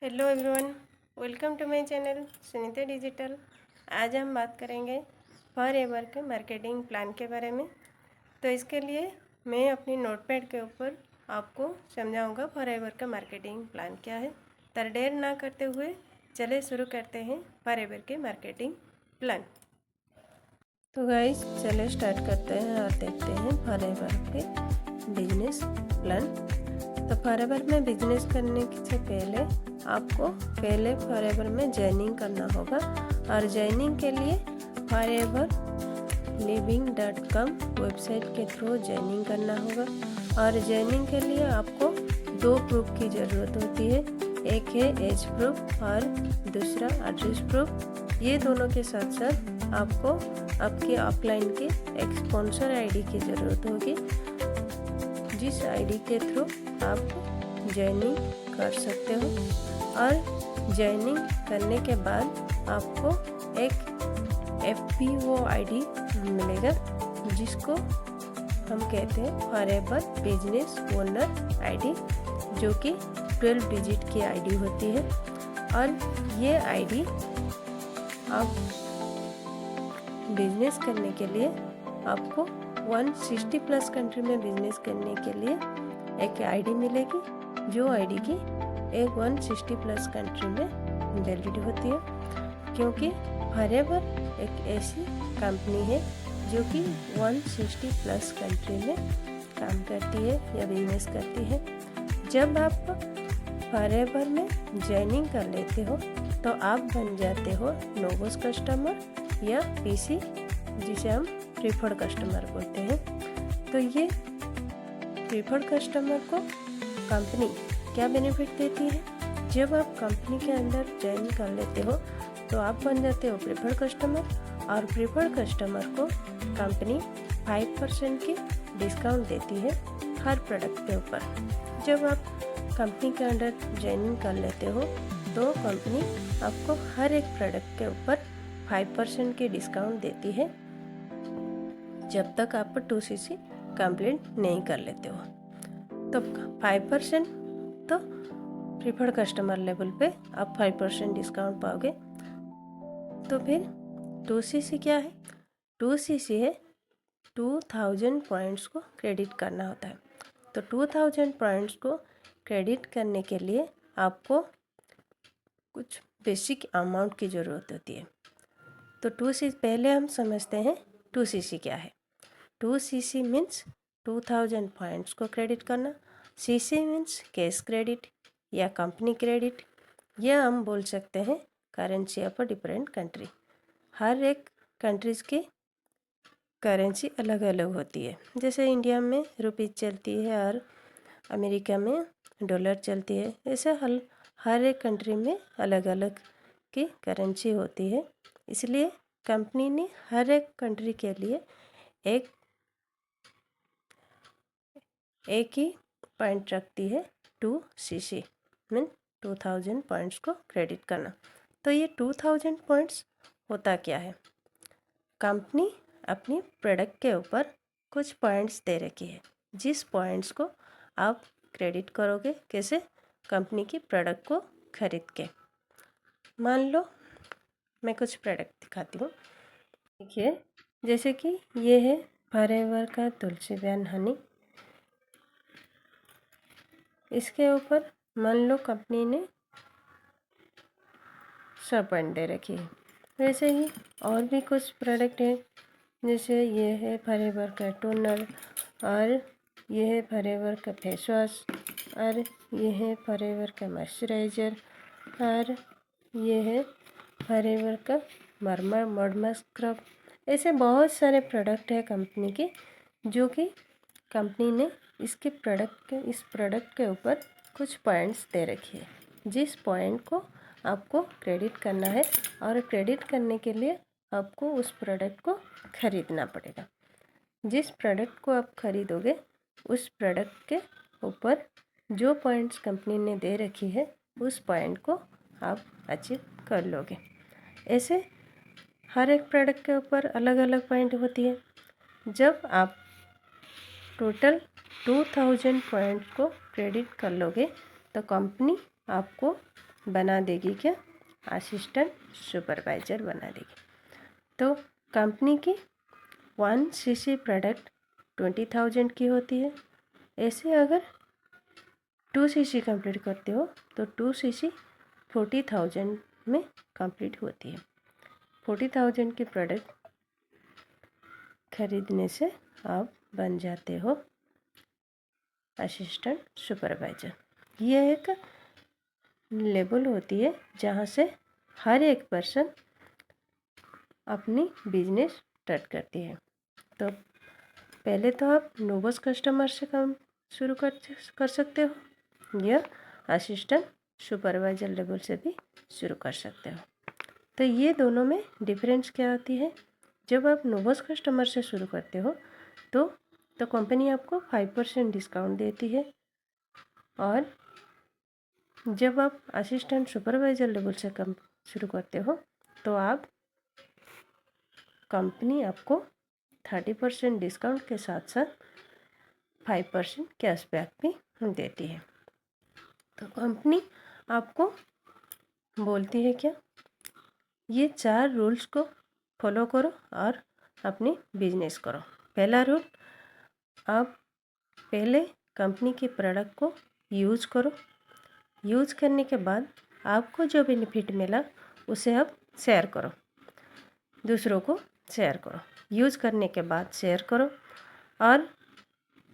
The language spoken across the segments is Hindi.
Hello everyone, welcome to my channel Sunita digital. आज हम बात करेंगे फॉरएवर के मार्केटिंग प्लान के बारे में। तो इसके लिए मैं अपनी नोटपैड के ऊपर आपको समझाऊंगा फॉरएवर का मार्केटिंग प्लान क्या है। तो देर ना करते हुए चले शुरू करते हैं फॉरएवर के मार्केटिंग प्लान। तो गाइस चले स्टार्ट करते हैं और देखते हैं फॉरएवर के बिजनेस प्लान। तो फॉरएवर में बिजनेस करने से पहले आपको फॉरएवर में ज्वाइनिंग करना होगा और ज्वाइनिंग के लिए foreverliving.com वेबसाइट के थ्रू ज्वाइनिंग करना होगा। और ज्वाइनिंग के लिए आपको 2 प्रूफ की ज़रूरत होती है, एक है एज प्रूफ और दूसरा एड्रेस प्रूफ। ये दोनों के साथ साथ आपको आपके ऑफलाइन के एक स्पॉन्सर आईडी की ज़रूरत होगी, जिस आईडी के थ्रू आप ज्वाइनिंग कर सकते हो। और ज्वाइनिंग करने के बाद आपको एक FBO आईडी मिलेगा, जिसको हम कहते हैं फॉरएवर बिजनेस ओनर आईडी, जो कि 12 डिजिट की आईडी होती है। और ये आईडी आप बिजनेस करने के लिए आपको 160 प्लस कंट्री में बिजनेस करने के लिए एक आईडी मिलेगी, जो आईडी की एक 160 प्लस कंट्री में वैलिड होती है। क्योंकि फॉरएवर एक ऐसी कंपनी है जो कि 160 प्लस कंट्री में काम करती है या बिजनेस करती है। जब आप फॉरएवर में ज्वाइनिंग कर लेते हो तो आप बन जाते हो नोवोस कस्टमर या PC, जिसे हम प्रीफर्ड कस्टमर बोलते हैं। तो ये प्रीफर्ड कस्टमर को कंपनी क्या बेनिफिट देती है? जब आप कंपनी के अंदर ज्वाइन कर लेते हो तो आप बन जाते हो प्रीफर्ड कस्टमर, और प्रीफर्ड कस्टमर को कंपनी 5% की डिस्काउंट देती है हर प्रोडक्ट के ऊपर। जब आप कंपनी के अंदर ज्वाइनिंग कर लेते हो तो कंपनी आपको हर एक प्रोडक्ट के ऊपर 5% की डिस्काउंट देती है, जब तक आप 2cc कंप्लीट नहीं कर लेते हो। तो 5% तो प्रीफर्ड कस्टमर लेवल पे आप 5% डिस्काउंट पाओगे। तो फिर 2cc क्या है? 2cc है 2000 पॉइंट्स को क्रेडिट करना होता है। तो 2000 पॉइंट्स को क्रेडिट करने के लिए आपको कुछ बेसिक अमाउंट की ज़रूरत होती है। तो 2cc पहले हम समझते हैं 2cc क्या है। 2cc मीन्स 2000 पॉइंट्स को क्रेडिट करना। CC मीन्स कैश क्रेडिट या कंपनी क्रेडिट, या हम बोल सकते हैं currency of a different country. हर एक कंट्रीज़ की करेंसी अलग अलग होती है। जैसे इंडिया में रुपीज़ चलती है और अमेरिका में डॉलर चलती है, ऐसे हर एक कंट्री में अलग अलग की करेंसी होती है। इसलिए कंपनी ने हर एक कंट्री के लिए एक ही पॉइंट रखती है, 2cc मीन 2000 पॉइंट्स को क्रेडिट करना। तो ये 2000 पॉइंट्स होता क्या है? कंपनी अपनी प्रोडक्ट के ऊपर कुछ पॉइंट्स दे रखी है, जिस पॉइंट्स को आप क्रेडिट करोगे कैसे? कंपनी की प्रोडक्ट को खरीद के। मान लो मैं कुछ प्रोडक्ट दिखाती हूँ। देखिए, जैसे कि ये है फॉरएवर का तुलसी बयान हनी। इसके ऊपर मान लो कंपनी ने 100 पॉइंट दे रखी है। वैसे ही और भी कुछ प्रोडक्ट है, जैसे ये है फॉरएवर का टोनर, और ये है फॉरएवर का फेस वॉश, और ये है फॉरएवर का मॉइस्चराइज़र, और ये है फॉरएवर का मर्मा स्क्रब। ऐसे बहुत सारे प्रोडक्ट है कंपनी के, जो कि कंपनी ने इस प्रोडक्ट के ऊपर कुछ पॉइंट्स दे रखी है, जिस पॉइंट को आपको क्रेडिट करना है। और क्रेडिट करने के लिए आपको उस प्रोडक्ट को खरीदना पड़ेगा। जिस प्रोडक्ट को आप खरीदोगे उस प्रोडक्ट के ऊपर जो पॉइंट्स कंपनी ने दे रखी है, उस पॉइंट को आप अचीव कर लोगे। ऐसे हर एक प्रोडक्ट के ऊपर अलग अलग पॉइंट होती है। जब आप टोटल 2000 पॉइंट को क्रेडिट कर लोगे तो कंपनी आपको बना देगी क्या, असिस्टेंट सुपरवाइज़र बना देगी। तो कंपनी की 1 cc प्रोडक्ट 20,000 की होती है। ऐसे अगर 2 cc कंप्लीट करते हो तो 2 cc 40,000 में कंप्लीट होती है। 40,000 की प्रोडक्ट खरीदने से आप बन जाते हो असिस्टेंट सुपरवाइज़र। ये एक लेवल होती है जहाँ से हर एक पर्सन अपनी बिजनेस स्टार्ट करती है। तो पहले तो आप नोबस कस्टमर से काम शुरू कर सकते हो या असिस्टेंट सुपरवाइज़र लेवल से भी शुरू कर सकते हो। तो ये दोनों में डिफरेंस क्या होती है, जब आप नोबस कस्टमर से शुरू करते हो तो कंपनी आपको 5% डिस्काउंट देती है, और जब आप असिस्टेंट सुपरवाइज़र लेवल से कम शुरू करते हो तो कंपनी आपको 30% डिस्काउंट के साथ साथ 5% कैशबैक भी देती है। तो कंपनी आपको बोलती है क्या, ये 4 रूल्स को फॉलो करो और अपनी बिजनेस करो। पहला रूल, आप पहले कंपनी के प्रोडक्ट को यूज़ करो। यूज़ करने के बाद आपको जो बेनिफिट मिला उसे आप शेयर करो, दूसरों को शेयर करो। यूज़ करने के बाद शेयर करो, और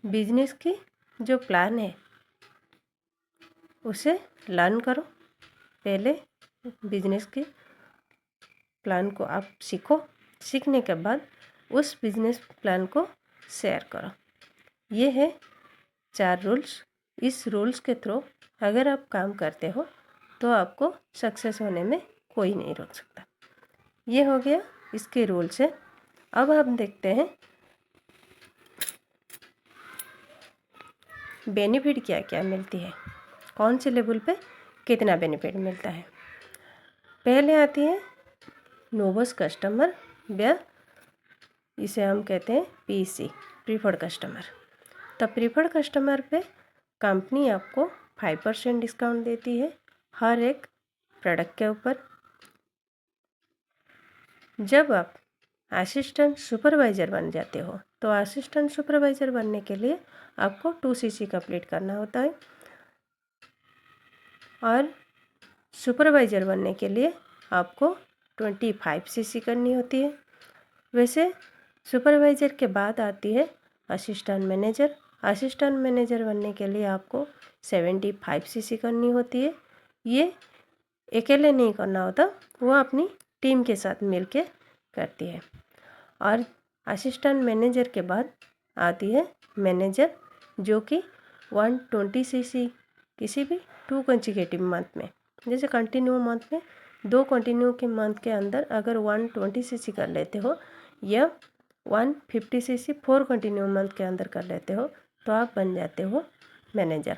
बिजनेस की जो प्लान है उसे लर्न करो। पहले बिजनेस के प्लान को आप सीखो, सीखने के बाद उस बिजनेस प्लान को शेयर करो। ये है 4 रूल्स। इस रूल्स के थ्रू अगर आप काम करते हो तो आपको सक्सेस होने में कोई नहीं रोक सकता। ये हो गया इसके रूल्स है। अब हम देखते हैं बेनिफिट क्या क्या मिलती है, कौन से लेवल पे कितना बेनिफिट मिलता है। पहले आती है नोबस कस्टमर, या इसे हम कहते हैं पीसी, प्रीफर्ड कस्टमर। तो प्रीफर्ड कस्टमर पे कंपनी आपको 5% डिस्काउंट देती है हर एक प्रोडक्ट के ऊपर। जब आप असिस्टेंट सुपरवाइज़र बन जाते हो तो असिस्टेंट सुपरवाइज़र बनने के लिए आपको 2 cc कंप्लीट करना होता है, और सुपरवाइज़र बनने के लिए आपको 25 cc करनी होती है। वैसे सुपरवाइज़र के बाद आती है असिस्टेंट मैनेजर। असिस्टेंट मैनेजर बनने के लिए आपको 75 cc करनी होती है। ये अकेले नहीं करना होता, वो अपनी टीम के साथ मिलके करती है। और असिस्टेंट मैनेजर के बाद आती है मैनेजर, जो कि 120 cc किसी भी 2 कंसेक्यूटिव मंथ में, जैसे कंटिन्यू मंथ में 2 कंटिन्यू के मंथ के अंदर अगर 120 cc कर लेते हो, या 150 cc 4 कंटिन्यू मंथ के अंदर कर लेते हो तो आप बन जाते हो मैनेजर।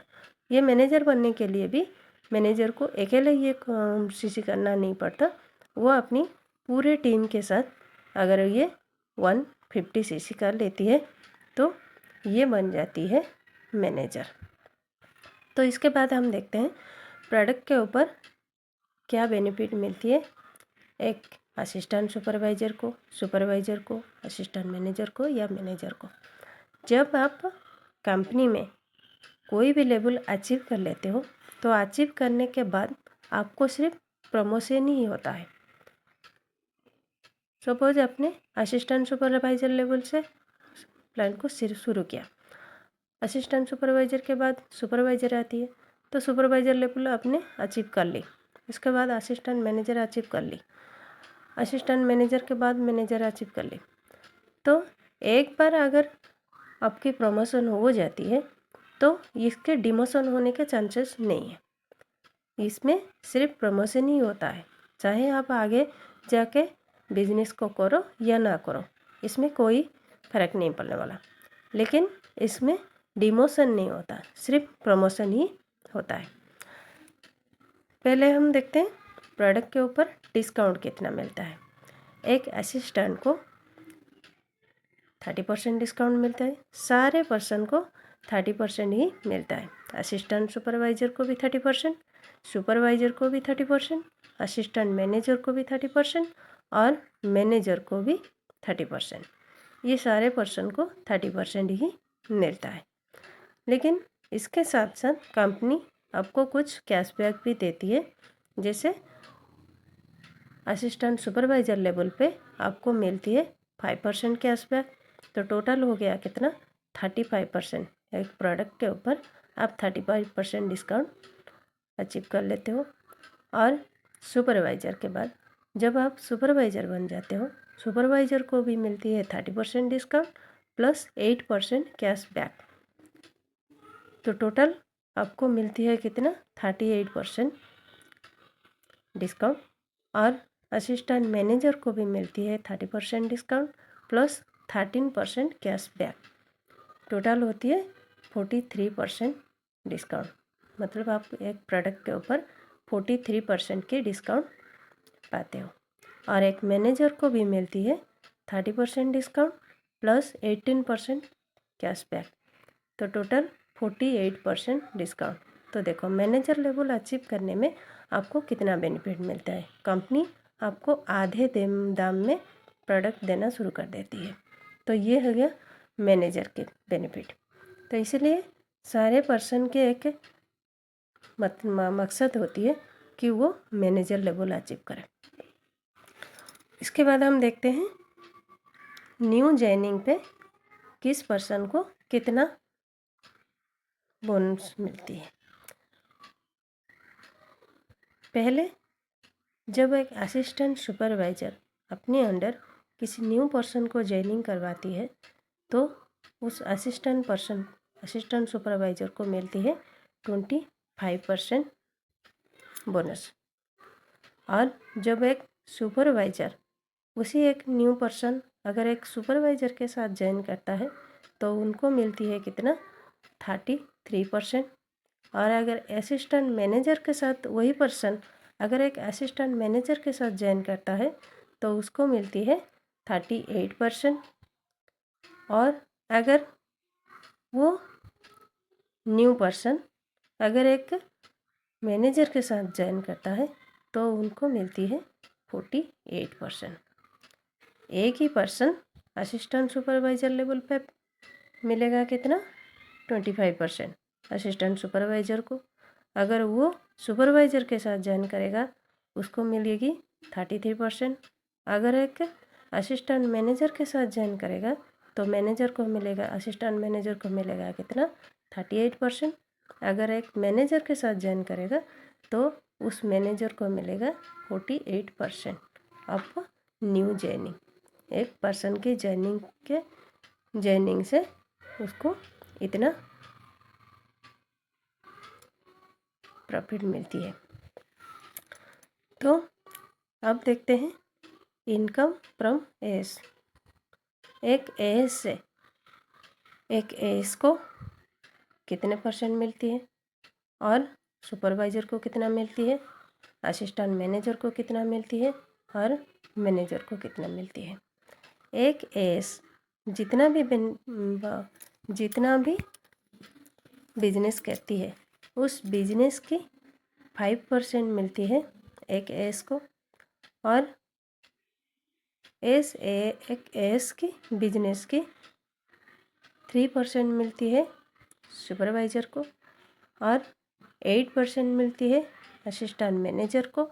ये मैनेजर बनने के लिए भी मैनेजर को अकेले ये cc करना नहीं पड़ता, वो अपनी पूरे टीम के साथ अगर ये 150 cc कर लेती है तो ये बन जाती है मैनेजर। तो इसके बाद हम देखते हैं प्रोडक्ट के ऊपर क्या बेनिफिट मिलती है एक असिस्टेंट सुपरवाइज़र को, असिस्टेंट मैनेजर को या मैनेजर को। जब आप कंपनी में कोई भी लेवल अचीव कर लेते हो तो अचीव करने के बाद आपको सिर्फ प्रमोशन ही होता है। सपोज आपने असिस्टेंट सुपरवाइज़र लेवल से प्लान को शुरू किया, असिस्टेंट सुपरवाइज़र के बाद सुपरवाइज़र आती है, तो सुपरवाइज़र लेवल आपने अचीव कर ली। इसके बाद असिस्टेंट मैनेजर अचीव कर ली, असिस्टेंट मैनेजर के बाद मैनेजर अचीव कर ली। तो एक बार अगर आपकी प्रमोशन हो जाती है तो इसके डिमोशन होने के चांसेस नहीं है। इसमें सिर्फ प्रमोशन ही होता है, चाहे आप आगे जाके बिजनेस को करो या ना करो, इसमें कोई फ़र्क नहीं पड़ने वाला। लेकिन इसमें डिमोशन नहीं होता, सिर्फ प्रमोशन ही होता है। पहले हम देखते हैं प्रोडक्ट के ऊपर डिस्काउंट कितना मिलता है। एक असिस्टेंट को 30% डिस्काउंट मिलता है, सारे पर्सन को 30% ही मिलता है। असिस्टेंट सुपरवाइज़र को भी 30%, सुपरवाइज़र को भी 30%, असिस्टेंट मैनेजर को भी 30% और मैनेजर को भी 30%। ये सारे पर्सन को 30% ही मिलता है। लेकिन इसके साथ साथ कंपनी आपको कुछ कैशबैक भी देती है। जैसे असिस्टेंट सुपरवाइज़र लेवल पे आपको मिलती है 5% कैशबैक। तो टोटल हो गया कितना, 35%। एक प्रोडक्ट के ऊपर आप 35% डिस्काउंट अचीव कर लेते हो। और सुपरवाइज़र के बाद जब आप सुपरवाइज़र बन जाते हो, सुपरवाइज़र को भी मिलती है 30% डिस्काउंट प्लस 8% कैशबैक। तो टोटल आपको मिलती है कितना, 38% डिस्काउंट। और असिस्टेंट मैनेजर को भी मिलती है 30% डिस्काउंट प्लस 13% कैशबैक। टोटल होती है 43% डिस्काउंट। मतलब आप एक प्रोडक्ट के ऊपर 43% की डिस्काउंट पाते हो। और एक मैनेजर को भी मिलती है 30% डिस्काउंट प्लस 18% कैशबैक। तो टोटल 48% डिस्काउंट। तो देखो मैनेजर लेवल अचीव करने में आपको कितना बेनिफिट मिलता है। कंपनी आपको आधे दाम में प्रोडक्ट देना शुरू कर देती है। तो ये हो गया मैनेजर के बेनिफिट। तो इसलिए सारे पर्सन के एक मकसद होती है कि वो मैनेजर लेवल अचीव करें। इसके बाद हम देखते हैं न्यू जॉइनिंग पे किस पर्सन को कितना बोनस मिलती है। पहले जब एक असिस्टेंट सुपरवाइज़र अपने अंडर किसी न्यू पर्सन को जॉइनिंग करवाती है तो उस असिस्टेंट सुपरवाइज़र को मिलती है 25% बोनस। और जब एक सुपरवाइज़र उसी एक न्यू पर्सन अगर एक सुपरवाइज़र के साथ ज्वाइन करता है तो उनको मिलती है कितना, 33%। और अगर असिस्टेंट मैनेजर के साथ वही पर्सन अगर एक असिस्टेंट मैनेजर के साथ ज्वाइन करता है तो उसको मिलती है 38%। और अगर वो न्यू पर्सन अगर एक मैनेजर के साथ ज्वाइन करता है तो उनको मिलती है 48%। एक ही पर्सन असिस्टेंट सुपरवाइज़र लेवल पे मिलेगा कितना, 25% असिस्टेंट सुपरवाइज़र को। अगर वो सुपरवाइज़र के साथ ज्वाइन करेगा उसको मिलेगी 33%। अगर एक असिस्टेंट मैनेजर के साथ ज्वाइन करेगा तो मैनेजर को मिलेगा, असिस्टेंट मैनेजर को मिलेगा कितना, 38%। अगर एक मैनेजर के साथ ज्वाइन करेगा तो उस मैनेजर को मिलेगा 48% ऑफ न्यू जॉइनिंग। एक पर्सन की जॉइनिंग से उसको इतना प्रॉफिट मिलती है। तो अब देखते हैं इनकम फ्रॉम एएस। एक एएस को कितने परसेंट मिलती है और सुपरवाइज़र को कितना मिलती है, असिस्टेंट मैनेजर को कितना मिलती है और मैनेजर को कितना मिलती है। एक एएस जितना भी बिजनेस करती है उस बिजनेस की 5% मिलती है एक एएस को। और एक एएस की बिजनेस की 3% मिलती है सुपरवाइज़र को और 8% मिलती है असिस्टेंट मैनेजर को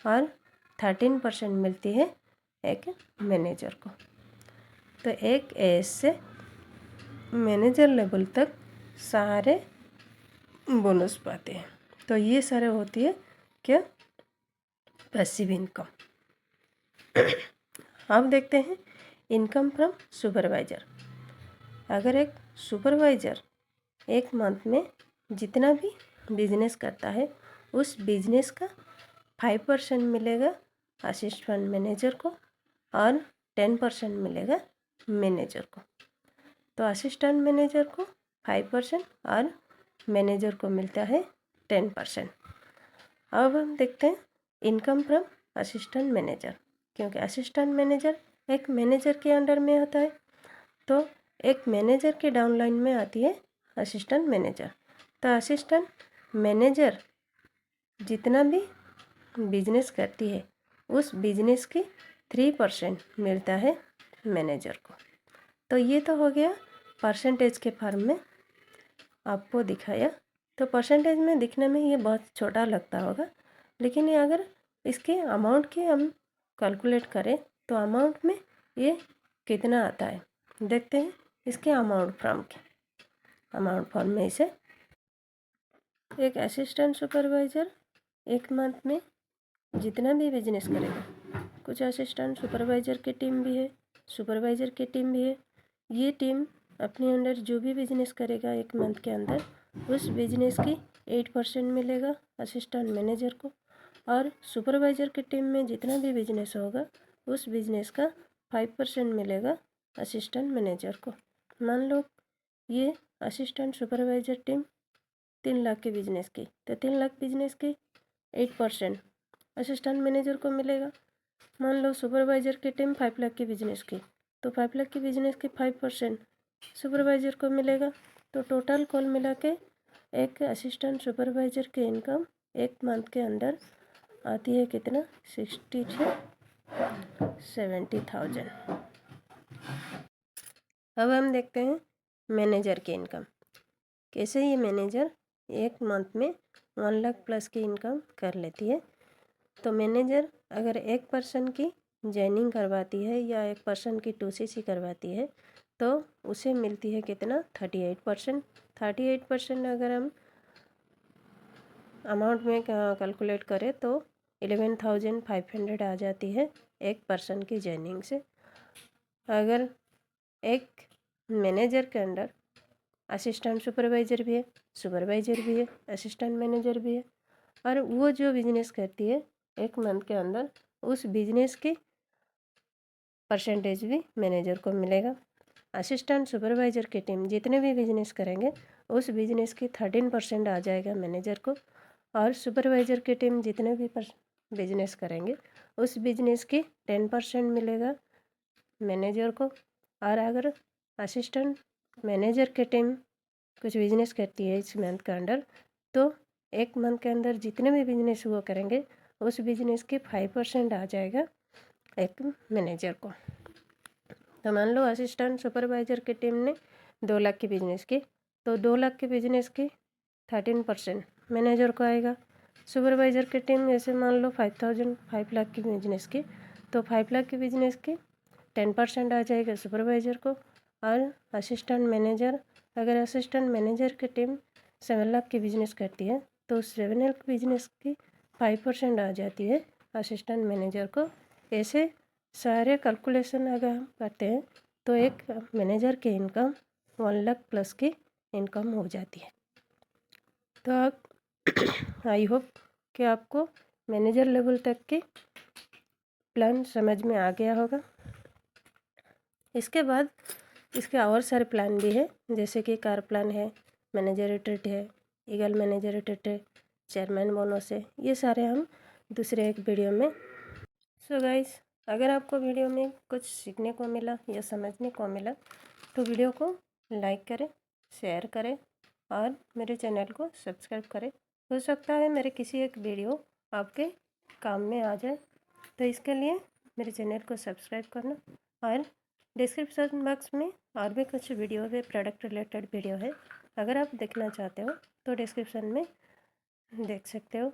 और 13% मिलती है एक मैनेजर को। तो एक एएस से मैनेजर लेवल तक सारे बोनस पाते हैं। तो ये सारे होती है क्या, पैसिव इनकम। अब देखते हैं इनकम फ्रॉम सुपरवाइज़र। अगर एक सुपरवाइज़र एक मंथ में जितना भी बिजनेस करता है उस बिजनेस का 5% मिलेगा असिस्टेंट मैनेजर को और 10% मिलेगा मैनेजर को। तो असिस्टेंट मैनेजर को 5% और मैनेजर को मिलता है 10%। अब हम देखते हैं इनकम फ्रॉम असिस्टेंट मैनेजर। क्योंकि असिस्टेंट मैनेजर एक मैनेजर के अंडर में होता है तो एक मैनेजर के डाउनलाइन में आती है असिस्टेंट मैनेजर। तो असिस्टेंट मैनेजर जितना भी बिजनेस करती है उस बिजनेस की 3% मिलता है मैनेजर को। तो ये तो हो गया परसेंटेज के फॉर्म में आपको दिखाया। तो परसेंटेज में दिखने में ये बहुत छोटा लगता होगा, लेकिन ये अगर इसके अमाउंट की हम कैलकुलेट करें तो अमाउंट में ये कितना आता है देखते हैं। इसके अमाउंट फॉर्म में इसे एक असिस्टेंट सुपरवाइज़र एक मंथ में जितना भी बिजनेस करेगा, कुछ असिस्टेंट सुपरवाइज़र की टीम भी है, सुपरवाइज़र की टीम भी है। ये टीम अपने अंडर जो भी बिजनेस करेगा एक मंथ के अंदर उस बिजनेस की 8% मिलेगा असिस्टेंट मैनेजर को, और सुपरवाइज़र की टीम में जितना भी बिजनेस होगा उस बिजनेस का 5% मिलेगा असिस्टेंट मैनेजर को। मान लो ये असिस्टेंट सुपरवाइज़र टीम 3 लाख के बिजनेस की, तो 3 लाख बिजनेस की 8% असिस्टेंट मैनेजर को मिलेगा। मान लो सुपरवाइज़र की टीम 5 लाख की बिजनेस की, तो 5 लाख की बिजनेस की 5% सुपरवाइज़र को मिलेगा। तो टोटल कुल मिला के एक असिस्टेंट सुपरवाइज़र की इनकम एक मंथ के अंदर आती है कितना, 60 से 70,000। अब हम देखते हैं मैनेजर की इनकम कैसे। ये मैनेजर एक मंथ में 1 लाख प्लस की इनकम कर लेती है। तो मैनेजर अगर एक पर्सन की जॉइनिंग करवाती है या एक पर्सन की 2CC करवाती है तो उसे मिलती है कितना, 38%। 38% अगर हम अमाउंट में कैलकुलेट करें तो 11,500 आ जाती है एक पर्सन की जॉइनिंग से। अगर एक मैनेजर के अंडर असिस्टेंट सुपरवाइज़र भी है, सुपरवाइज़र भी है, असिस्टेंट मैनेजर भी है, और वो जो बिजनेस करती है एक मंथ के अंदर उस बिजनेस की परसेंटेज भी मैनेजर को मिलेगा। असिस्टेंट सुपरवाइज़र की टीम जितने भी बिजनेस करेंगे उस बिजनेस की 13% आ जाएगा मैनेजर को, और सुपरवाइज़र की टीम जितने भी बिजनेस करेंगे उस बिजनेस की 10% मिलेगा मैनेजर को। और अगर असिस्टेंट मैनेजर की टीम कुछ बिजनेस करती है इस मंथ के अंदर तो एक मंथ के अंदर जितने भी बिजनेस वो करेंगे उस बिजनेस की 5% आ जाएगा एक मैनेजर को। तो मान लो असिस्टेंट सुपरवाइज़र की टीम ने 2 लाख की बिजनेस की, तो 2 लाख की बिजनेस की 13% मैनेजर को आएगा। सुपरवाइज़र की टीम जैसे मान लो 5 लाख की बिजनेस की, तो 5 लाख की बिजनेस की 10% आ जाएगा सुपरवाइज़र को। और असिस्टेंट मैनेजर, अगर असिस्टेंट मैनेजर की टीम 7 लाख की बिजनेस करती है तो 7 लाख बिजनेस की 5% आ जाती है असिस्टेंट मैनेजर को। ऐसे सारे कैलकुलेशन अगर हम करते हैं तो एक मैनेजर की इनकम 1 लाख प्लस की इनकम हो जाती है। तो आई होप कि आपको मैनेजर लेवल तक की प्लान समझ में आ गया होगा। इसके बाद इसके और सारे प्लान भी है, जैसे कि कार प्लान है, मैनेजर रिट्रीट है, ईगल मैनेजर रिट्रीट है, चेयरमैन बोनस है। ये सारे हम दूसरे एक वीडियो में। सो गाइस, अगर आपको वीडियो में कुछ सीखने को मिला या समझने को मिला तो वीडियो को लाइक करें, शेयर करें और मेरे चैनल को सब्सक्राइब करें। हो सकता है मेरे किसी एक वीडियो आपके काम में आ जाए, तो इसके लिए मेरे चैनल को सब्सक्राइब करना। और डिस्क्रिप्शन बॉक्स में और भी कुछ वीडियो है, प्रोडक्ट रिलेटेड वीडियो है, अगर आप देखना चाहते हो तो डिस्क्रिप्शन में देख सकते हो।